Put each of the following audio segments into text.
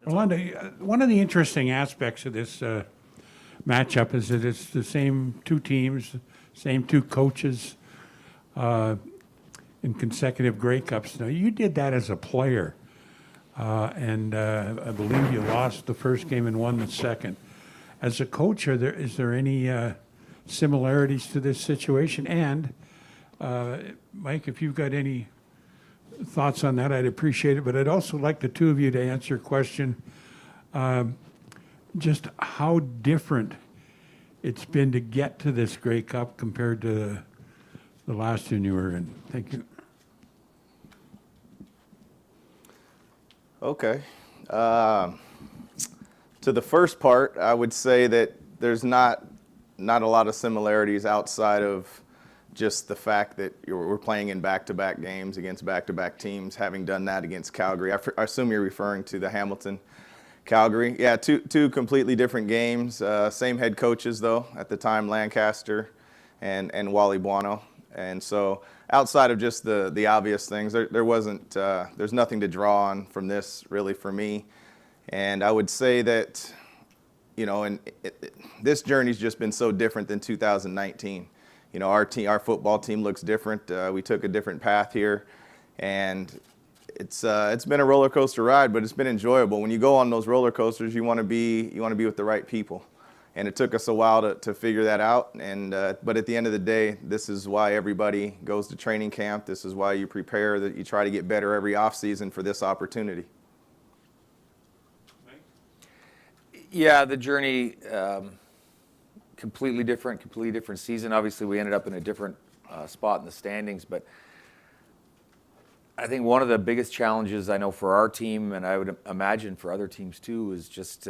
Orlondo, one of the interesting aspects of this matchup is that it's the same two teams, same two coaches in consecutive Grey Cups. Now, you did that as a player, and I believe you lost the first game and won the second. As a coach, is there any similarities to this situation? And, Mike, if you've got any thoughts on that, I'd appreciate it. But I'd also like the two of you to answer a question, just how different it's been to get to this Grey Cup compared to the last one you were in. Thank you. Okay. To the first part, I would say that there's not a lot of similarities outside of just the fact that we're playing in back-to-back games against back-to-back teams, having done that against Calgary. I assume you're referring to the Hamilton-Calgary. Yeah, two completely different games. Same head coaches, though, at the time, Lancaster and Wally Buono. And so outside of just the obvious things, there's nothing to draw on from this, really, for me. And I would say that, this journey's just been so different than 2019. Our football team looks different. We took a different path here, and it's been a roller coaster ride, but it's been enjoyable. When you go on those roller coasters, you want to be with the right people, and it took us a while to figure that out. And but at the end of the day, this is why everybody goes to training camp. This is why you prepare, that you try to get better every off season for this opportunity. Yeah, the journey. Completely different season. Obviously, we ended up in a different spot in the standings, but I think one of the biggest challenges I know for our team, and I would imagine for other teams too, is just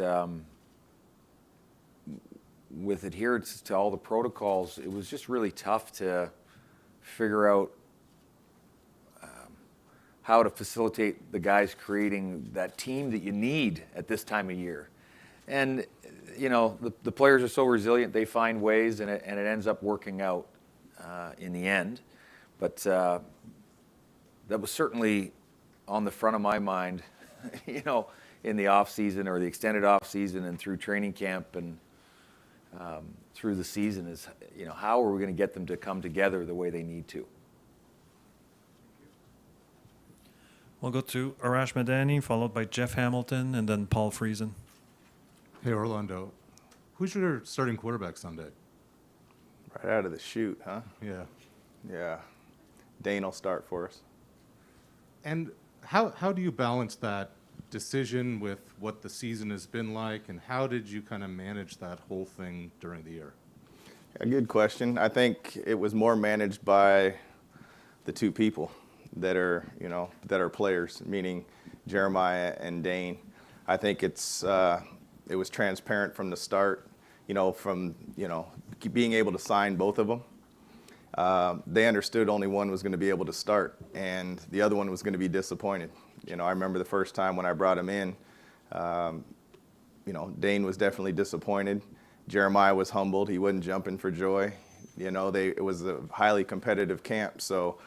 with adherence to all the protocols. It was just really tough to figure out how to facilitate the guys creating that team that you need at this time of year. And the players are so resilient; they find ways, and it ends up working out in the end. But that was certainly on the front of my mind, in the off season or the extended off season and through training camp and through the season is, how are we going to get them to come together the way they need to? We'll go to Arash Madani, followed by Jeff Hamilton, and then Paul Friesen. Hey, Orlondo, who's your starting quarterback Sunday? Right out of the chute, huh? Yeah. Yeah. Dane will start for us. And how do you balance that decision with what the season has been like, and how did you kind of manage that whole thing during the year? A good question. I think it was more managed by the two people that are players, meaning Jeremiah and Dane. I think it was transparent from the start, being able to sign both of them. They understood only one was going to be able to start, and the other one was going to be disappointed. I remember the first time when I brought him in, Dane was definitely disappointed. Jeremiah was humbled. He wasn't jumping for joy. It was a highly competitive camp. So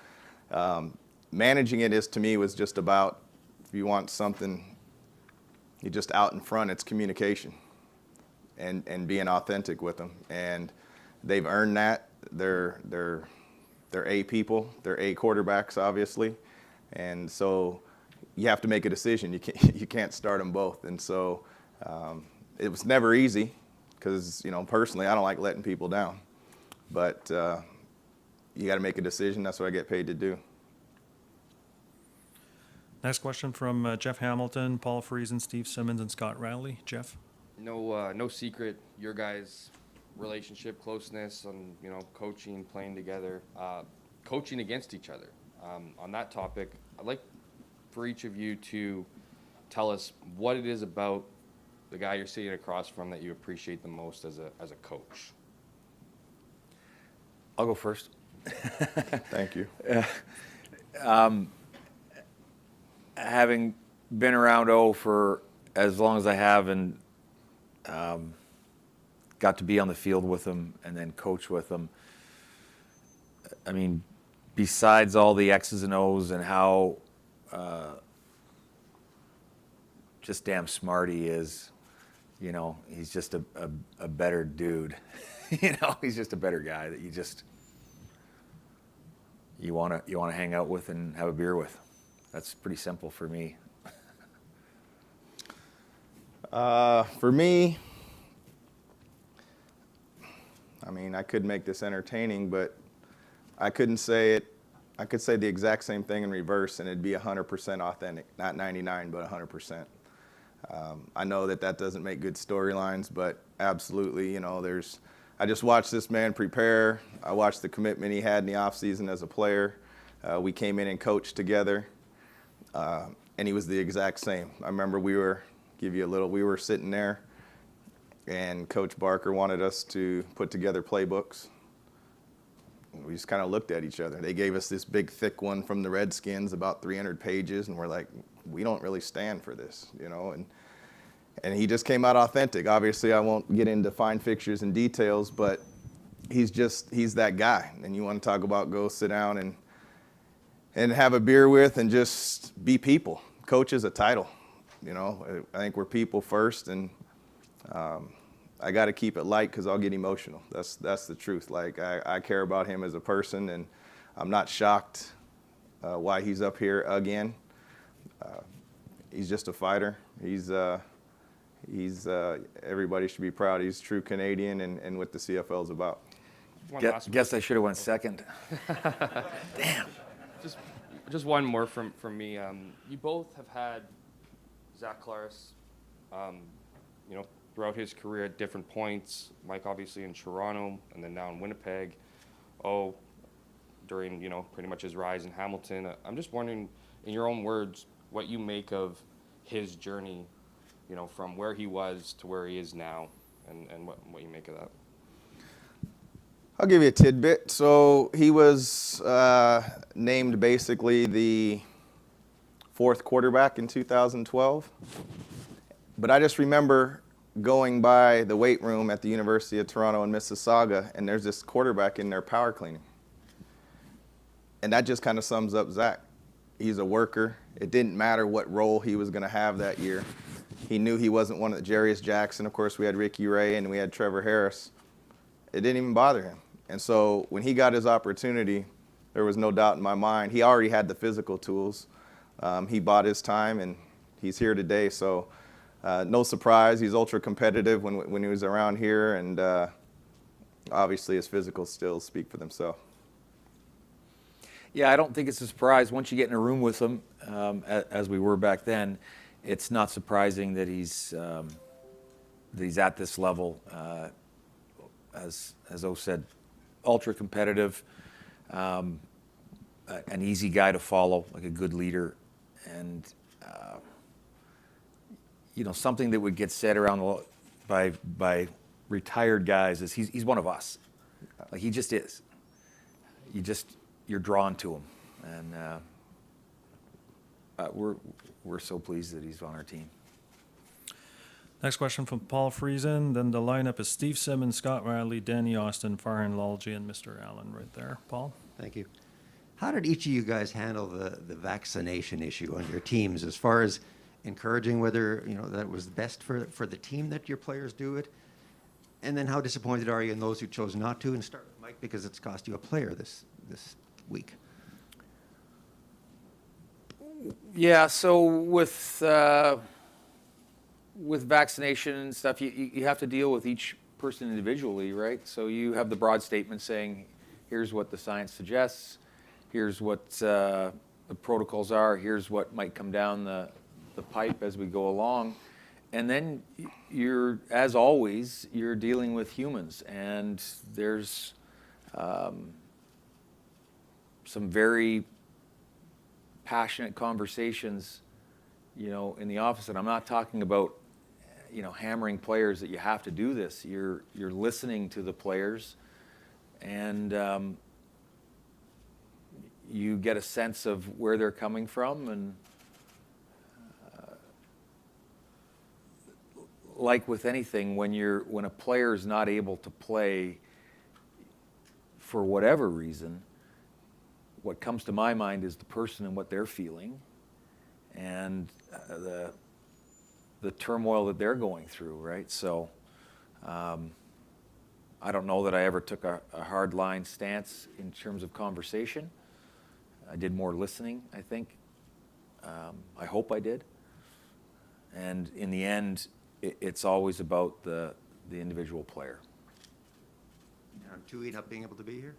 managing it to me was just about, if you want something, you just out in front, it's communication and being authentic with them. And they've earned that. They're A people. They're A quarterbacks, obviously. And so you have to make a decision. You can't start them both. And so it was never easy because, personally, I don't like letting people down. But you got to make a decision. That's what I get paid to do. Next question from Jeff Hamilton, Paul Friesen, Steve Simmons, and Scott Riley. Jeff? No secret, your guys' relationship, closeness, and coaching, playing together, coaching against each other. On that topic, I'd like for each of you to tell us what it is about the guy you're sitting across from that you appreciate the most as a coach. I'll go first. Thank you. Having been around for as long as I have and got to be on the field with them and then coach with them, I mean, besides all the X's and O's and how just damn smart he is. You know, he's just a better dude. You know, he's just a better guy that you want to hang out with and have a beer with. That's pretty simple for me. For me, I mean, I could make this entertaining, but I couldn't say it. I could say the exact same thing in reverse, and it'd be 100% authentic. Not 99, but 100%. I know that doesn't make good storylines, but absolutely, you know, I just watched this man prepare. I watched the commitment he had in the offseason as a player. We came in and coached together, and he was the exact same. I remember we were sitting there, and Coach Barker wanted us to put together playbooks. We just kind of looked at each other. They gave us this big, thick one from the Redskins, about 300 pages, and we're like, we don't really stand for this, you know. And he just came out authentic. Obviously, I won't get into fine fixtures and details, but he's that guy. And you want to talk about go sit down and have a beer with and just be people. Coach is a title, you know. I think we're people first, and I got to keep it light because I'll get emotional. That's the truth. Like, I care about him as a person, and I'm not shocked why he's up here again. He's just a fighter. Everybody should be proud. He's true Canadian and what the CFL is about. Guess I should have went second. Damn. Just one more from me. You both have had Zach Collaros, you know, throughout his career at different points. Mike obviously in Toronto, and then now in Winnipeg. During, you know, pretty much his rise in Hamilton. I'm just wondering, in your own words, what you make of his journey, you know, from where he was to where he is now, and what you make of that. I'll give you a tidbit. So he was named basically the fourth quarterback in 2012. But I just remember going by the weight room at the University of Toronto in Mississauga, and there's this quarterback in there power cleaning. And that just kind of sums up Zach. He's a worker. It didn't matter what role he was going to have that year. He knew he wasn't one of the Jarius Jackson. Of course, we had Ricky Ray and we had Trevor Harris. It didn't even bother him. And so when he got his opportunity, there was no doubt in my mind. He already had the physical tools. He bought his time, and he's here today. So no surprise. He's ultra competitive when he was around here, and obviously his physical skills speak for themselves. Yeah, I don't think it's a surprise. Once you get in a room with him, as we were back then, it's not surprising that he's at this level. As O said, ultra competitive, an easy guy to follow, like a good leader, and you know, something that would get said around by retired guys is he's one of us. Like, he just is. You're drawn to him, and we're so pleased that he's on our team. Next question from Paul Friesen. Then the lineup is Steve Simmons, Scott Riley, Danny Austin, Farhan Lalji, and Mr. Allen right there. Paul? Thank you. How did each of you guys handle the vaccination issue on your teams, as far as encouraging whether, you know, that was best for the team that your players do it? And then how disappointed are you in those who chose not to? And start with Mike, because it's cost you a player this week. Yeah, so with vaccination and stuff, you have to deal with each person individually, right? So you have the broad statement saying, here's what the science suggests, here's what the protocols are, here's what might come down the pipe as we go along. And then as always, you're dealing with humans, and there's some very passionate conversations, you know, in the office. And I'm not talking about, you know, hammering players that you have to do this. You're listening to the players, and you get a sense of where they're coming from. And like with anything, when a player is not able to play for whatever reason, what comes to my mind is the person and what they're feeling, and the turmoil that they're going through, right? So I don't know that I ever took a hard line stance in terms of conversation. I did more listening, I think. I hope I did. And in the end, it's always about the individual player. And Tui not being able to be here?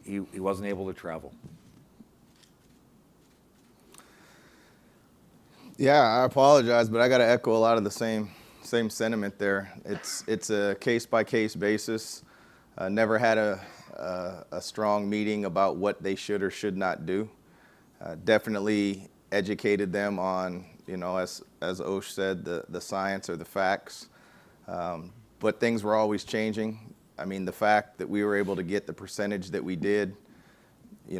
He wasn't able to travel. Yeah, I apologize, but I got to echo a lot of the same sentiment there. It's a case-by-case basis. Never had a strong meeting about what they should or should not do. Definitely educated them on, as Osh said, the science or the facts. But things were always changing. I mean, the fact that we were able to get the percentage that we did,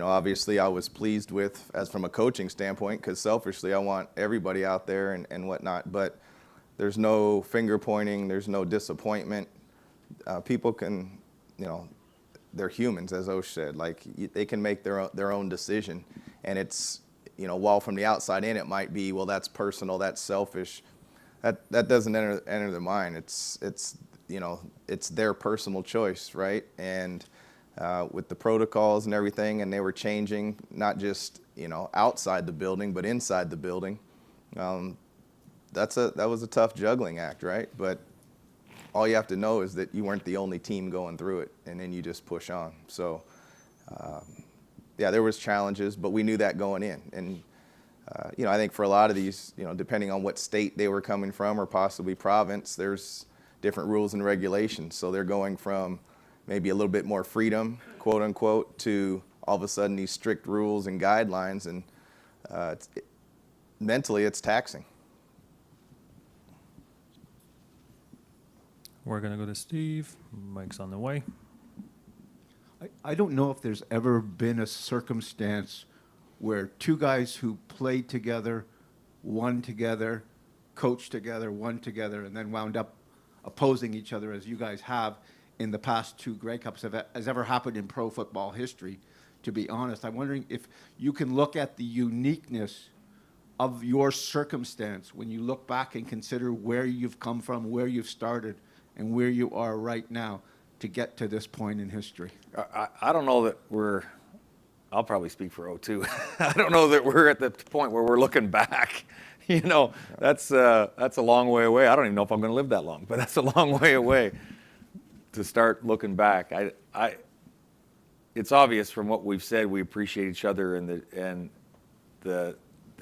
obviously I was pleased with as from a coaching standpoint, because selfishly I want everybody out there and whatnot. But there's no finger pointing, there's no disappointment. People can, they're humans, as Osh said. Like, they can make their own decision. And it's, while from the outside in it might be, well, that's personal, that's selfish. That doesn't enter the mind. It's their personal choice, right? And with the protocols and everything, and they were changing, not just outside the building, but inside the building. That was a tough juggling act, right? But all you have to know is that you weren't the only team going through it, and then you just push on. So, yeah, there was challenges, but we knew that going in. And I think for a lot of these, depending on what state they were coming from or possibly province, there's different rules and regulations. So they're going from maybe a little bit more freedom, quote unquote, to all of a sudden these strict rules and guidelines, and mentally it's taxing. We're going to go to Steve. Mike's on the way. I don't know if there's ever been a circumstance where two guys who played together, won together, coached together, won together, and then wound up opposing each other, as you guys have in the past two Grey Cups, has ever happened in pro football history, to be honest. I'm wondering if you can look at the uniqueness of your circumstance when you look back and consider where you've come from, where you've started, and where you are right now to get to this point in history. I don't know that I'll probably speak for O2. I don't know that we're at the point where we're looking back. That's a long way away. I don't even know if I'm going to live that long, but that's a long way away to start looking back. It's obvious from what we've said, we appreciate each other and the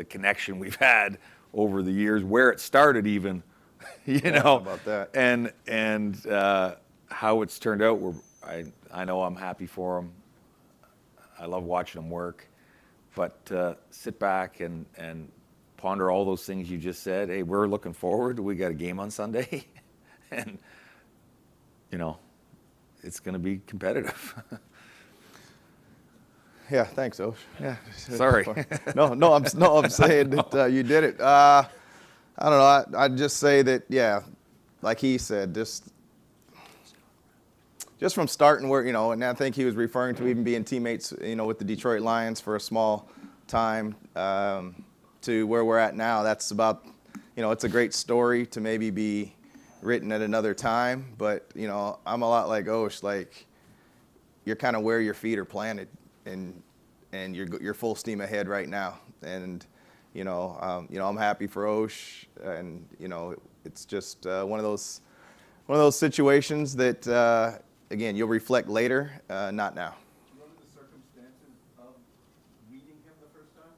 connection we've had over the years, where it started even, about that. and how it's turned out. I know I'm happy for them. I love watching them work, but sit back and ponder all those things you just said. Hey, we're looking forward. We got a game on Sunday, and it's going to be competitive. Yeah, thanks, Osh. Yeah, Sorry. No, I'm saying that you did it. I don't know. I'd just say that, yeah, like he said, just from starting where, and I think he was referring to even being teammates, with the Detroit Lions for a small time, to where we're at now. That's about, it's a great story to maybe be written at another time, but, I'm a lot like Osh, like, you're kind of where your feet are planted, and you're full steam ahead right now. And, I'm happy for Osh, and, it's just one of those situations that, again, you'll reflect later, not now. Do you remember the circumstances of meeting him the first time?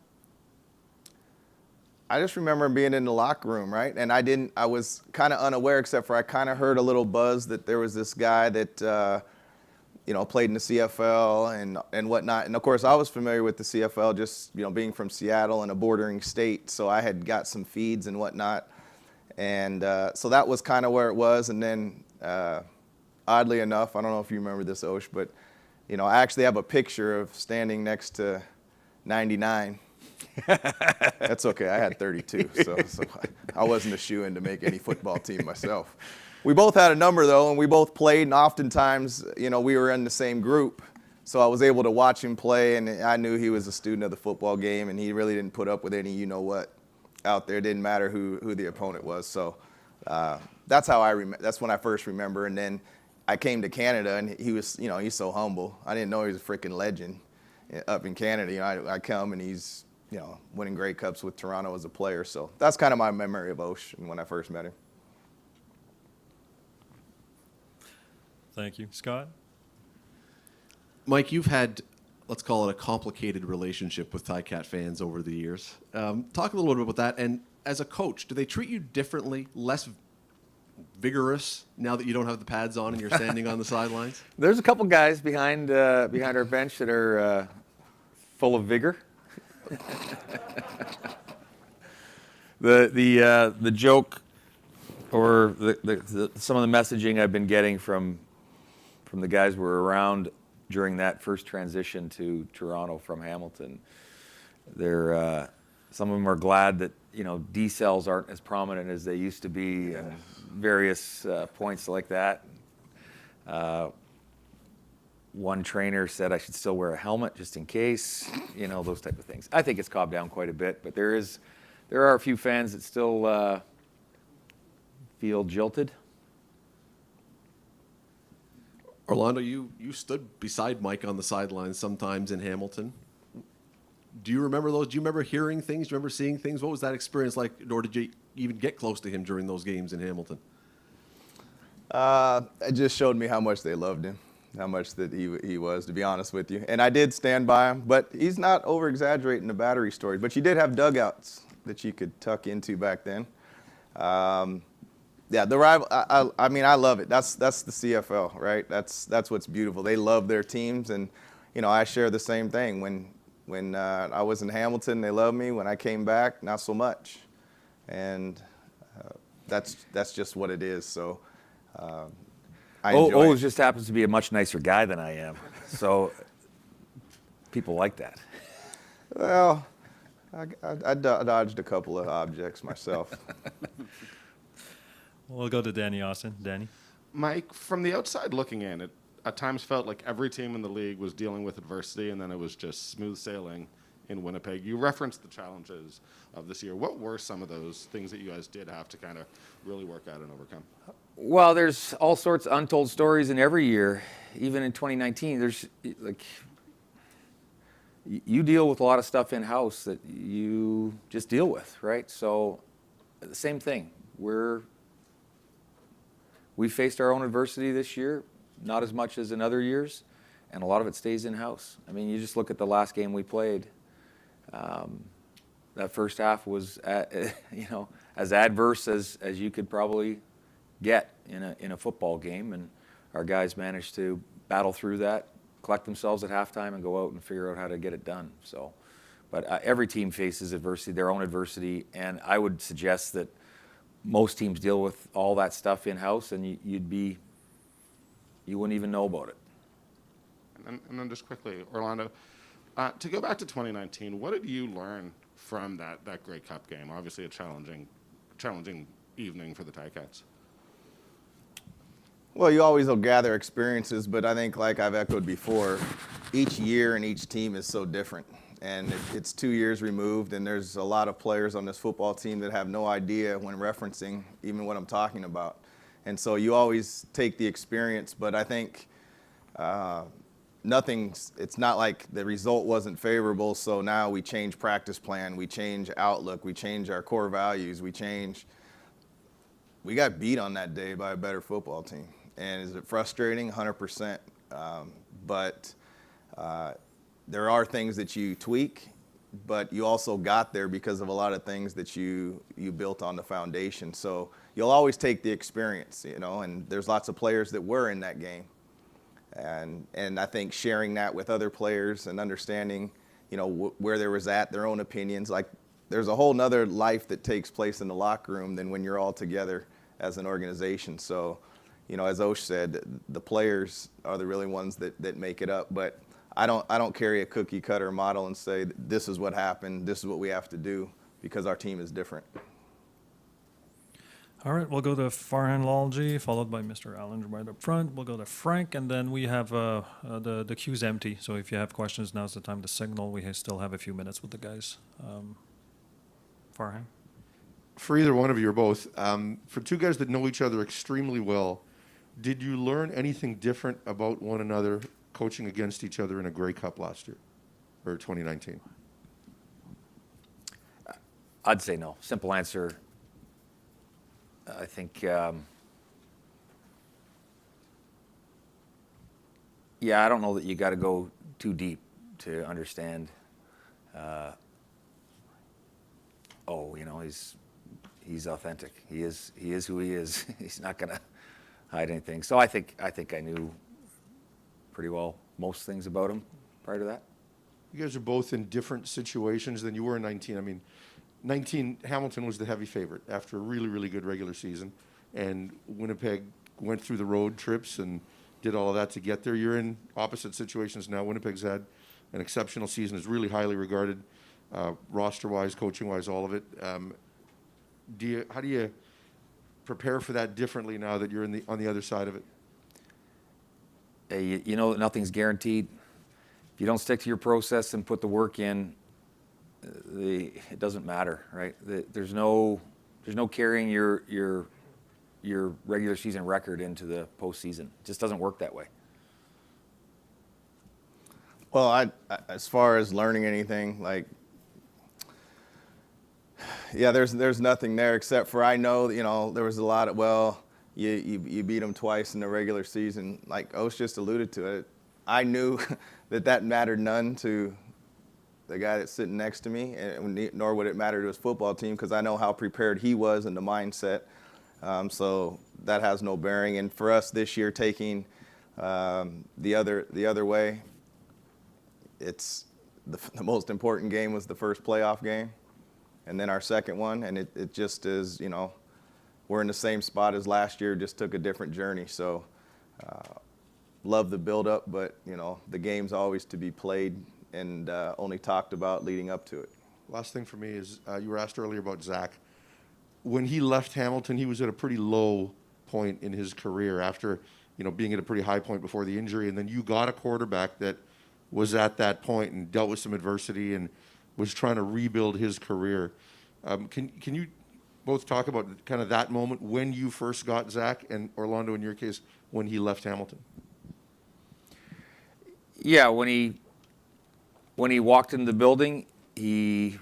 I just remember being in the locker room, right? And I was kind of unaware, except for I kind of heard a little buzz that there was this guy that, played in the CFL and whatnot. And of course, I was familiar with the CFL just, being from Seattle and a bordering state. So I had got some feeds and whatnot. And so that was kind of where it was. And then, oddly enough, I don't know if you remember this, Osh, but, I actually have a picture of standing next to 99. That's okay. I had 32, so I wasn't a shoo-in to make any football team myself. We both had a number, though, and we both played, and oftentimes, we were in the same group. So I was able to watch him play, and I knew he was a student of the football game, and he really didn't put up with any you-know-what out there. It didn't matter who the opponent was. So that's how that's when I first remember. And then I came to Canada, and he was, he's so humble. I didn't know he was a freaking legend up in Canada. I come, and he's, winning Grey Cups with Toronto as a player. So that's kind of my memory of Osh when I first met him. Thank you. Scott? Mike, you've had, let's call it a complicated relationship with Ticat fans over the years. Talk a little bit about that. And as a coach, do they treat you differently, less vigorous now that you don't have the pads on and you're standing on the sidelines? There's a couple guys behind our bench that are full of vigor. The joke or some of the messaging I've been getting from the guys who were around during that first transition to Toronto from Hamilton, they're some of them are glad that D cells aren't as prominent as they used to be, and various points like that. One trainer said I should still wear a helmet just in case, those type of things. I think it's calmed down quite a bit, but there are a few fans that still feel jilted. Orlondo, you stood beside Mike on the sidelines sometimes in Hamilton. Do you remember those? Do you remember hearing things? Do you remember seeing things? What was that experience like? Or did you even get close to him during those games in Hamilton? It just showed me how much they loved him, how much that he was, to be honest with you. And I did stand by him, but he's not over-exaggerating the battery story. But you did have dugouts that you could tuck into back then. Yeah, the rival. I love it. That's the CFL, right? That's what's beautiful. They love their teams, and I share the same thing. When I was in Hamilton, they loved me. When I came back, not so much, and that's just what it is. So. I enjoy O's just happens to be a much nicer guy than I am, so people like that. Well, I dodged a couple of objects myself. We'll go to Danny Austin. Danny? Mike, from the outside looking in, it at times felt like every team in the league was dealing with adversity, and then it was just smooth sailing in Winnipeg. You referenced the challenges of this year. What were some of those things that you guys did have to kind of really work out and overcome? Well, there's all sorts of untold stories in every year. Even in 2019, there's you deal with a lot of stuff in-house that you just deal with, right? So the same thing. We faced our own adversity this year, not as much as in other years, and a lot of it stays in-house. I mean, you just look at the last game we played. That first half was, as adverse as you could probably get in a football game, and our guys managed to battle through that, collect themselves at halftime, and go out and figure out how to get it done. So, but every team faces adversity, their own adversity, and I would suggest that most teams deal with all that stuff in-house, and you wouldn't even know about it. And then just quickly, Orlondo, to go back to 2019, what did you learn from that Grey Cup game? Obviously a challenging evening for the Ticats. Well, you always will gather experiences, but I think, like I've echoed before, each year and each team is so different. And it's 2 years removed, and there's a lot of players on this football team that have no idea when referencing even what I'm talking about. And so you always take the experience, but I think it's not like the result wasn't favorable, so now we change practice plan, we change outlook, we change our core values, we got beat on that day by a better football team. And is it frustrating? 100%. But there are things that you tweak, but you also got there because of a lot of things that you built on the foundation. So you'll always take the experience, and there's lots of players that were in that game. And I think sharing that with other players and understanding, where there was their own opinions, like there's a whole nother life that takes place in the locker room than when you're all together as an organization. So, as Osh said, the players are the really ones that make it up. But I don't carry a cookie cutter model and say this is what happened, this is what we have to do, because our team is different. All right, we'll go to Farhan Lalji, followed by Mr. Allen right up front. We'll go to Frank, and then we have the queue's empty. So if you have questions, now's the time to signal. We still have a few minutes with the guys. Farhan. for either one of you or both, for two guys that know each other extremely well, did you learn anything different about one another coaching against each other in a Grey Cup last year, or 2019? I'd say no. Simple answer. I think, yeah, I don't know that you got to go too deep to understand. He's authentic. He is who he is. He's not going to hide anything. So I think I knew pretty well most things about him prior to that. You guys are both in different situations than you were in 19. I mean, 19, Hamilton was the heavy favorite after a really, really good regular season, and Winnipeg went through the road trips and did all of that to get there. You're in opposite situations now. Winnipeg's had an exceptional season, is really highly regarded, roster-wise, coaching-wise, all of it. How do you prepare for that differently now that you're on the other side of it? You know that nothing's guaranteed. If you don't stick to your process and put the work in, it doesn't matter, right? There's no carrying your regular season record into the postseason. It just doesn't work that way. Well, as far as learning anything, like, yeah, there's nothing there except for I know, there was a lot of, well, you beat them twice in the regular season. Like Osh just alluded to it. I knew that mattered none to the guy that's sitting next to me, nor would it matter to his football team, because I know how prepared he was and the mindset. So that has no bearing. And for us this year, taking the other way, it's the most important game was the first playoff game, and then our second one, and it just is, we're in the same spot as last year, just took a different journey. So love the build-up, but, the game's always to be played and only talked about leading up to it. Last thing for me is, you were asked earlier about Zach. When he left Hamilton, he was at a pretty low point in his career after, being at a pretty high point before the injury, and then you got a quarterback that was at that point and dealt with some adversity and was trying to rebuild his career. Can you both talk about kind of that moment when you first got Zach, and Orlondo, in your case, when he left Hamilton? Yeah, when he walked into the building, he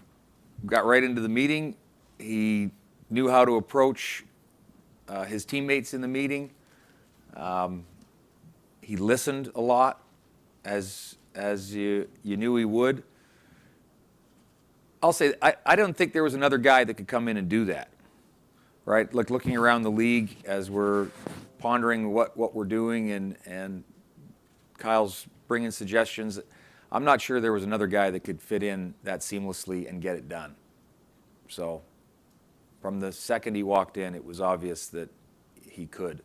got right into the meeting. He knew how to approach his teammates in the meeting. He listened a lot, as you knew he would. I'll say I don't think there was another guy that could come in and do that, right? Like looking around the league as we're pondering what we're doing, and Kyle's bringing suggestions. I'm not sure there was another guy that could fit in that seamlessly and get it done. So from the second he walked in, it was obvious that he could,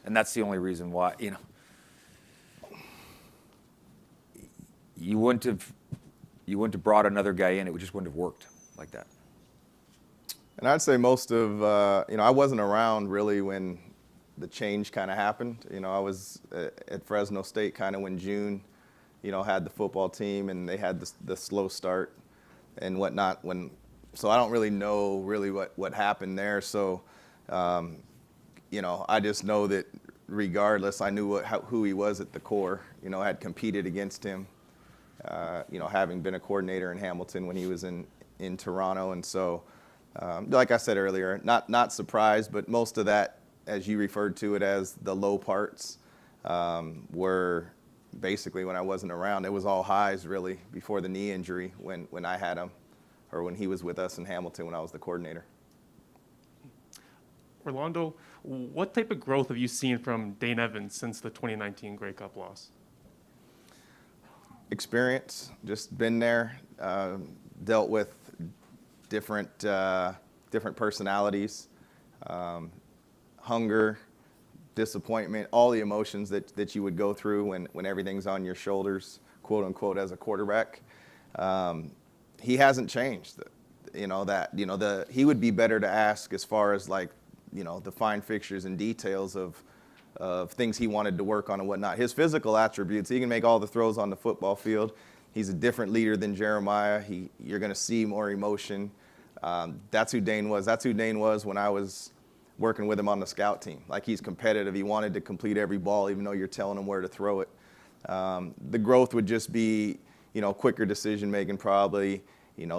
and that's the only reason why, you wouldn't have brought another guy in. It just wouldn't have worked like that. And I'd say most of, I wasn't around really when the change kind of happened. I was at Fresno State kind of when June, had the football team and they had the slow start and whatnot. So I don't really know what happened there. So, I just know that regardless, I knew who he was at the core. I had competed against him. Having been a coordinator in Hamilton when he was in Toronto. And so, like I said earlier, not surprised, but most of that, as you referred to it as the low parts, were basically when I wasn't around. It was all highs, really, before the knee injury when I had him, or when he was with us in Hamilton when I was the coordinator. Orlondo, what type of growth have you seen from Dane Evans since the 2019 Grey Cup loss? Experience, just been there, dealt with different personalities, hunger, disappointment, all the emotions that you would go through when everything's on your shoulders, quote unquote, as a quarterback. He hasn't changed. He would be better to ask as far as the fine fixtures and details of things he wanted to work on and whatnot. His physical attributes, he can make all the throws on the football field. He's a different leader than Jeremiah. You're going to see more emotion. That's who Dane was. That's who Dane was when I was working with him on the scout team. Like, he's competitive. He wanted to complete every ball, even though you're telling him where to throw it. The growth would just be, quicker decision making probably,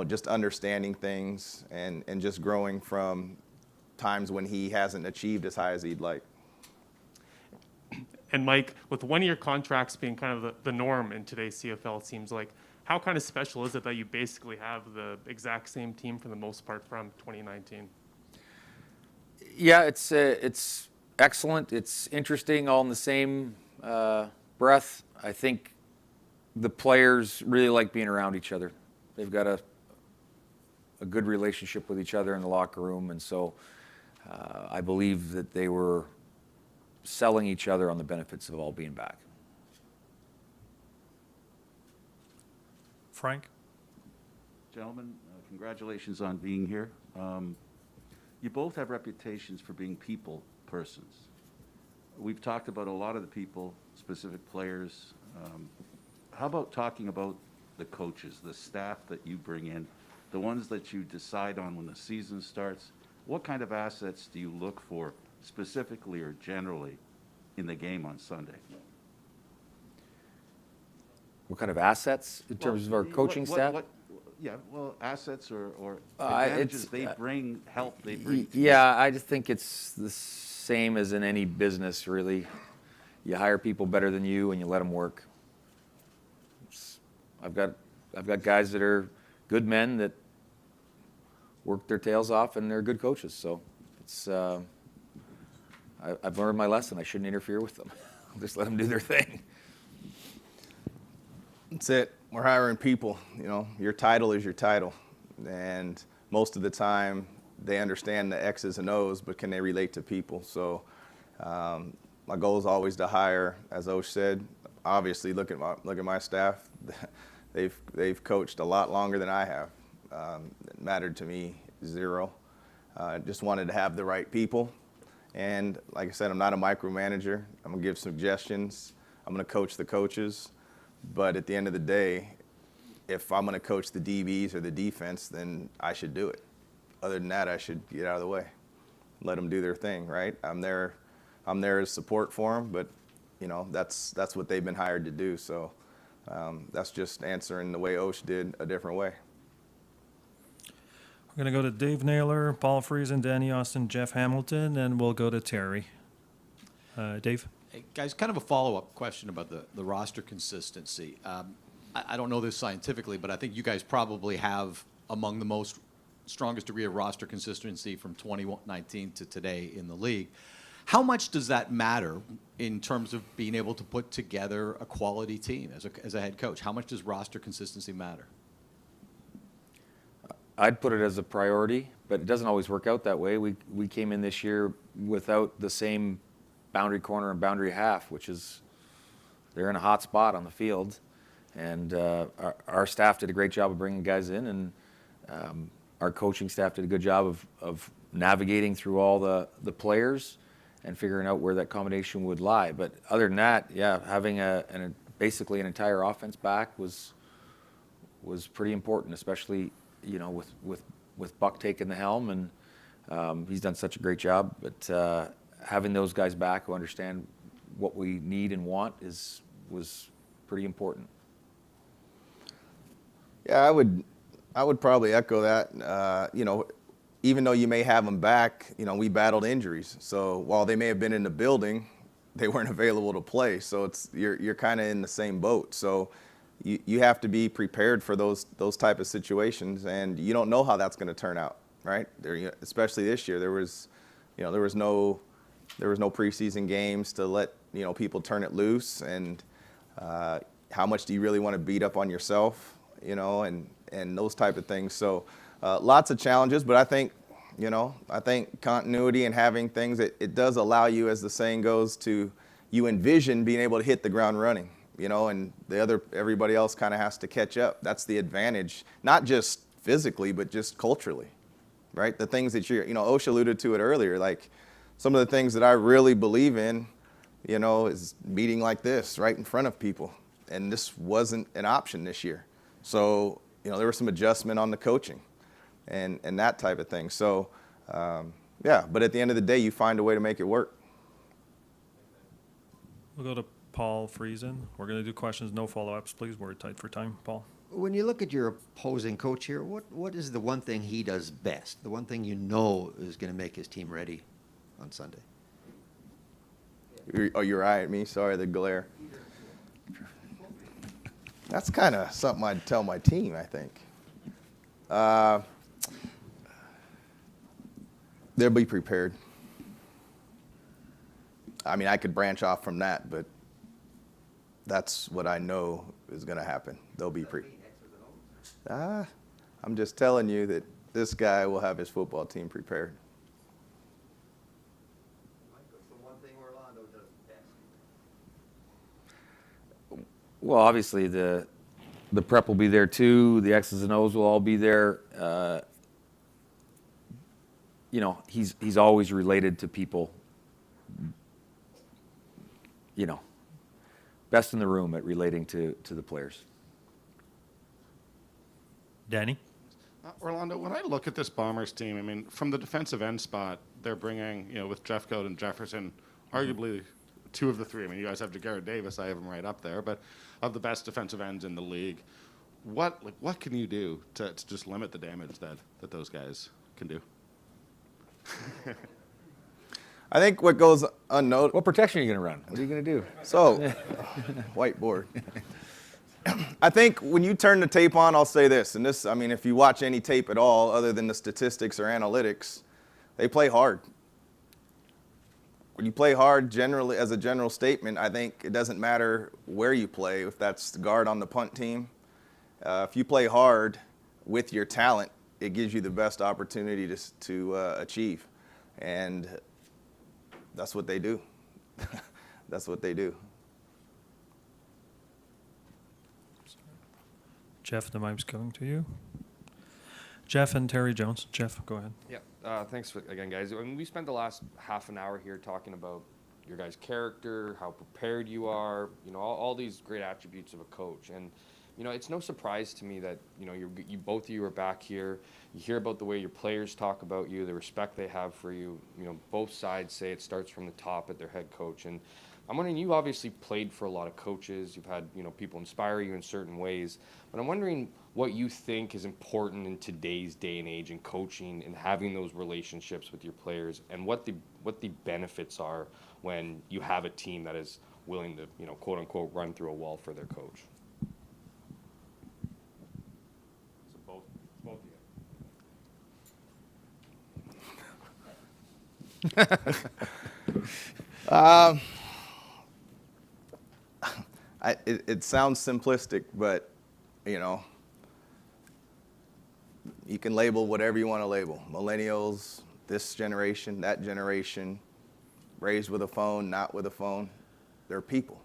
just understanding things and just growing from times when he hasn't achieved as high as he'd like. And Mike, with one-year contracts being kind of the norm in today's CFL, it seems like, how kind of special is it that you basically have the exact same team for the most part from 2019? Yeah, it's excellent. It's interesting, all in the same breath. I think the players really like being around each other. They've got a good relationship with each other in the locker room, and so I believe that they were selling each other on the benefits of all being back. Frank? Gentlemen, congratulations on being here. You both have reputations for being people persons. We've talked about a lot of the people, specific players. How about talking about the coaches, the staff that you bring in, the ones that you decide on when the season starts? What kind of assets do you look for specifically or generally in the game on Sunday? What kind of assets in terms of our coaching staff? Assets or advantages they bring, help they bring. Yeah, I just think it's the same as in any business, really. You hire people better than you and you let them work. I've got guys that are good men that work their tails off, and they're good coaches. So it's I've learned my lesson. I shouldn't interfere with them. I'll just let them do their thing. That's it. We're hiring people. Your title is your title, and most of the time they understand the X's and O's, but can they relate to people? So my goal is always to hire, as Osh said. Obviously, look at my staff. They've coached a lot longer than I have. It mattered to me zero. Just wanted to have the right people, and like I said, I'm not a micromanager. I'm gonna give suggestions. I'm gonna coach the coaches. But at the end of the day, if I'm going to coach the DBs or the defense, then I should do it. Other than that, I should get out of the way. Let them do their thing, right? I'm there as support for them, but that's what they've been hired to do. So that's just answering the way Osh did a different way. We're going to go to Dave Naylor, Paul Friesen, Danny Austin, Jeff Hamilton, and we'll go to Terry. Dave? Hey, guys, kind of a follow-up question about the roster consistency. I don't know this scientifically, but I think you guys probably have among the strongest degree of roster consistency from 2019 to today in the league. How much does that matter in terms of being able to put together a quality team as a head coach? How much does roster consistency matter? I'd put it as a priority, but it doesn't always work out that way. We came in this year without the same boundary corner and boundary half, which is they're in a hot spot on the field, and our staff did a great job of bringing guys in, and our coaching staff did a good job of navigating through all the players and figuring out where that combination would lie. But other than that, yeah, having basically an entire offense back was pretty important, especially with Buck taking the helm, and he's done such a great job. But having those guys back who understand what we need and want was pretty important. Yeah, I would probably echo that. Even though you may have them back, we battled injuries. So while they may have been in the building, they weren't available to play. So you're kind of in the same boat. So you have to be prepared for those type of situations, and you don't know how that's going to turn out, right? Especially this year, there was no preseason games to let people turn it loose, and how much do you really want to beat up on yourself, and those type of things. So lots of challenges, but I think continuity and having things, it does allow you, as the saying goes, you envision being able to hit the ground running, and everybody else kind of has to catch up. That's the advantage, not just physically, but just culturally, right? The things that Osh alluded to it earlier, like some of the things that I really believe in, is meeting like this right in front of people. And this wasn't an option this year. So, there was some adjustment on the coaching. and that type of thing. So, yeah, but at the end of the day, you find a way to make it work. We'll go to Paul Friesen. We're going to do questions, no follow-ups, please. We're tight for time. Paul? When you look at your opposing coach here, what is the one thing he does best? The one thing you know is going to make his team ready on Sunday? You're right at me. Sorry, the glare. That's kind of something I'd tell my team, I think. They'll be prepared. I mean, I could branch off from that, but that's what I know is going to happen. They'll be prepared. I'm just telling you that this guy will have his football team prepared. What's the one thing Orlondo does best? Well, obviously the prep will be there too. The X's and O's will all be there. You know, he's always related to people. You know, best in the room at relating to the players. Danny? Orlando, when I look at this Bombers team, I mean, from the defensive end spot, they're bringing, you know, with Jeffcoat and Jefferson, arguably two of the three. I mean, you guys have Jagarrett Davis. I have him right up there. But of the best defensive ends in the league, what can you do to just limit the damage that those guys can do? I think what goes unnoticed. What protection are you going to run? What are you going to do? So, whiteboard. I think when you turn the tape on, I'll say this, and this, I mean, if you watch any tape at all, other than the statistics or analytics, they play hard. When you play hard, generally, as a general statement, I think it doesn't matter where you play, if that's the guard on the punt team. If you play hard with your talent, it gives you the best opportunity to achieve. And that's what they do. That's what they do. Jeff, the mic's coming to you. Jeff and Terry Jones. Jeff, go ahead. Yeah, thanks again, guys. I mean, we spent the last half an hour here talking about your guys' character, how prepared you are, you know, all these great attributes of a coach. And, you know, it's no surprise to me that, you know, you both of you are back here. You hear about the way your players talk about you, the respect they have for you. You know, both sides say it starts from the top at their head coach. And I'm wondering, you obviously played for a lot of coaches. You've had, you know, people inspire you in certain ways. But I'm wondering what you think is important in today's day and age in coaching and having those relationships with your players, and what the benefits are when you have a team that is willing to, you know, quote unquote, run through a wall for their coach. So both of you. It sounds simplistic, but, you know, you can label whatever you want to label. Millennials, this generation, that generation, raised with a phone, not with a phone. They're people.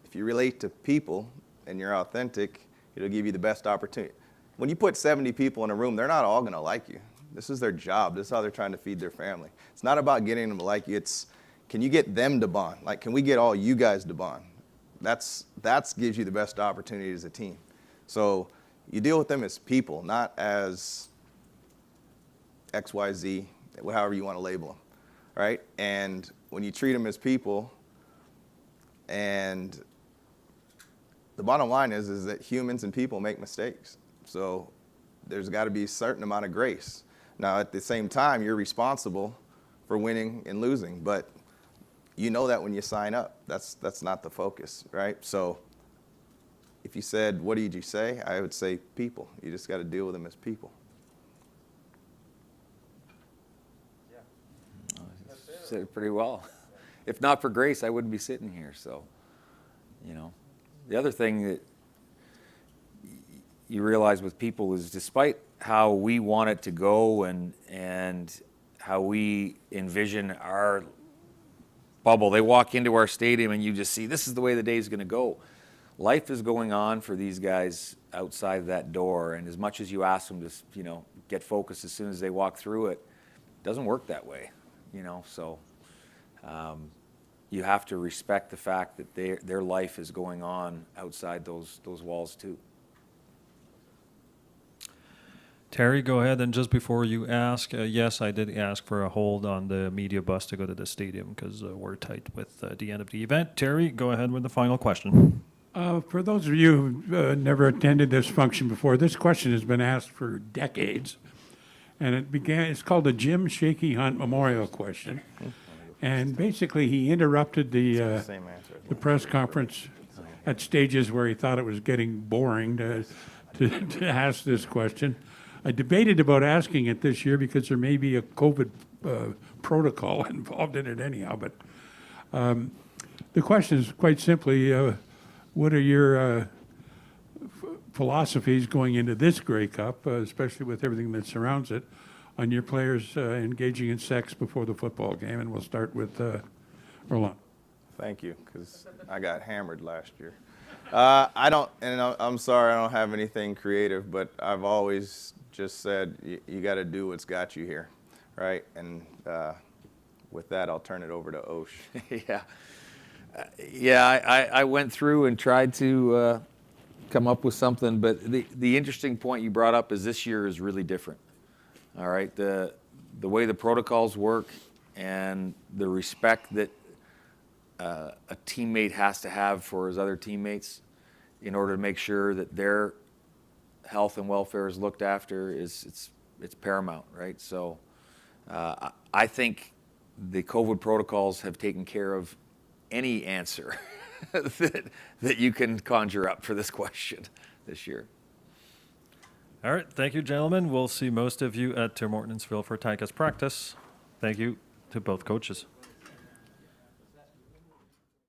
If you relate to people and you're authentic, it'll give you the best opportunity. When you put 70 people in a room, they're not all going to like you. This is their job. This is how they're trying to feed their family. It's not about getting them to like you. It's, can you get them to bond? Like, can we get all you guys to bond? That's gives you the best opportunity as a team. So you deal with them as people, not as XYZ, however you want to label them, right? And when you treat them as people, and the bottom line is that humans and people make mistakes. So there's got to be a certain amount of grace. Now, at the same time, you're responsible for winning and losing, but you know that when you sign up. That's not the focus, right? So if you said, what did you say? I would say people. You just got to deal with them as people. Yeah. Said it pretty well. If not for grace, I wouldn't be sitting here. So, you know, the other thing that you realize with people is, despite how we want it to go and how we envision our bubble, they walk into our stadium and you just see, this is the way the day is going to go. Life is going on for these guys outside of that door, and as much as you ask them to, you know, get focused as soon as they walk through it, it doesn't work that way, you know. So you have to respect the fact that their life is going on outside those walls too. Terry, go ahead. And just before you ask, yes, I did ask for a hold on the media bus to go to the stadium because we're tight with the end of the event. Terry, go ahead with the final question. For those of you who never attended this function before, this question has been asked for decades. And it's called the Jim Shaky Hunt Memorial Question. And basically, he interrupted the press conference at stages where he thought it was getting boring to ask this question. I debated about asking it this year because there may be a COVID protocol involved in it anyhow. But the question is quite simply, what are your philosophies going into this Grey Cup, especially with everything that surrounds it, on your players engaging in sex before the football game? And we'll start with Orlondo. Thank you, because I got hammered last year. I'm sorry, I don't have anything creative, but I've always just said you got to do what's got you here, right? And with that, I'll turn it over to Osh. I went through and tried to come up with something, but the interesting point you brought up is this year is really different. All right, the way the protocols work and the respect that a teammate has to have for his other teammates in order to make sure that their health and welfare is looked after it's paramount, right? So I think the COVID protocols have taken care of any answer that you can conjure up for this question this year. All right. Thank you, gentlemen. We'll see most of you at Tim Hortonsville for Ticats practice. Thank you to both coaches.